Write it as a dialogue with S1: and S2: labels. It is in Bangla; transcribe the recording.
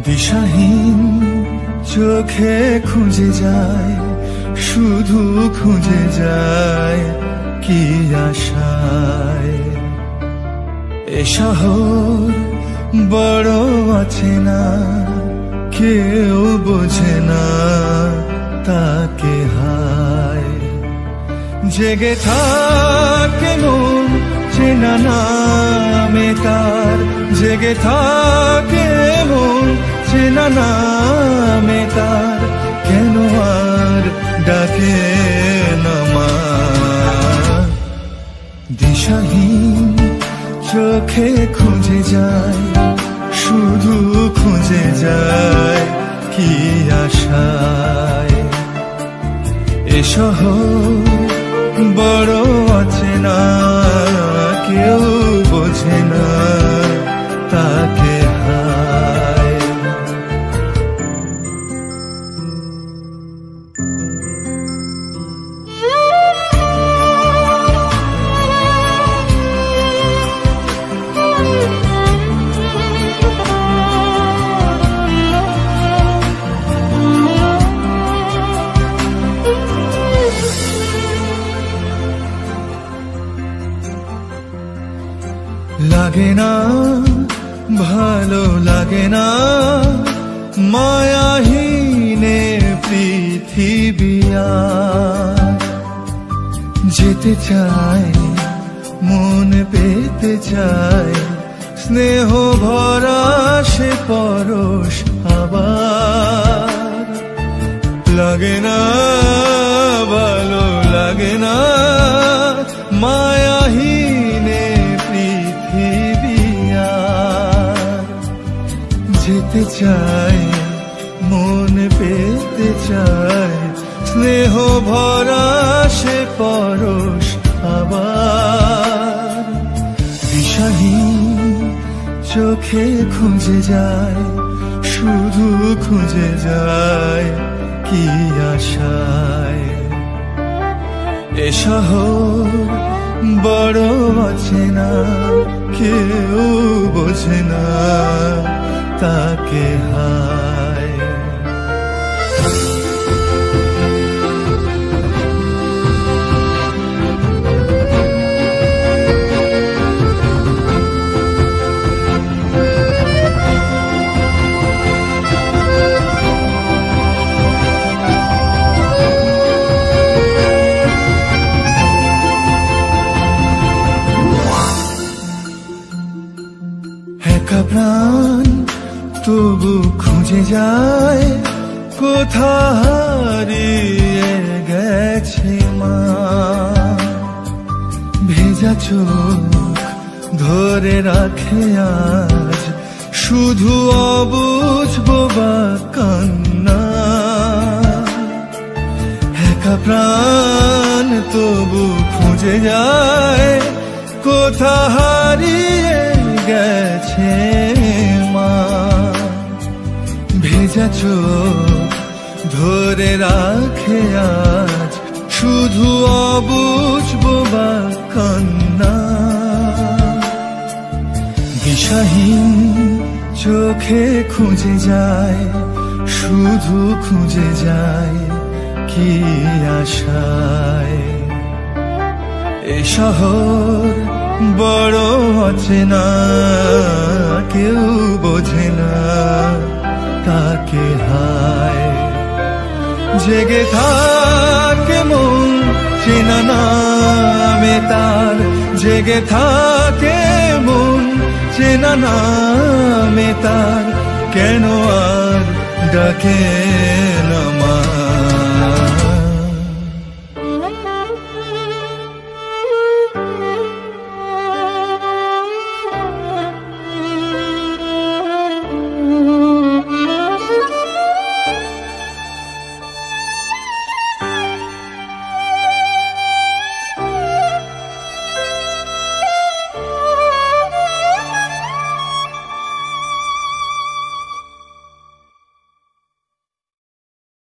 S1: দিশাহীন চোখে খুঁজে যায়, শুধু খুঁজে যায় কি আশায়। এ শহর বড় আছে না, কেউ বোঝে না তাকে হায়। জেগে থাকে মন চেনা নামে তার, জেগে থাকে মন চেনা নামে তার, কেন আর ডাকে না মা। দিশাহীন চোখে খুঁজে যায়, শুধু খুঁজে যায় কি আশায়। এ শহর বড় আছে না, কেউ বোঝে না তাকে হায়। লাগে না ভালো লাগে না মায়াহীনে পৃথিবী, যেতে চায় মন পেতে চায়, স্নেহ ভরা সে পরশ আবার। লাগে না ভালো লাগে না মায়াহীনে পৃথিবী, যেতে চায় মন পেতে চায়, স্নেহ ভরা সে পরশ আবার। দিশাহীন চোখে খুঁজে যায়, শুধু খুঁজে যায় কি আশায়। এ শহর বড় আছে না, কেউ বোঝে না তাকে হায়। একা প্রাণ তবু খুঁজে যায়, কোথা হারিয়ে গেছে মা। ভেজা চোখ ধরে রাখে আজ, শুধু অবুঝ বোবা কান্না। একা প্রাণ তবু খুঁজে যায়, কোথা হারিয়ে গেছে মা। ভেজা চোখ ধরে রাখে আজ, শুধু অবুঝ বোবা কান্না। দিশাহীন চোখে খুঁজে যায়, শুধু খুঁজে যায় কি আশায়। এ শহর বড় আছে না, কেউ বোঝে না তাকে হায়। জেগে থাকে মন চেনা নামে তার, জেগে থাকে মন চেনা নামে তার, কেন আর ডাকে না।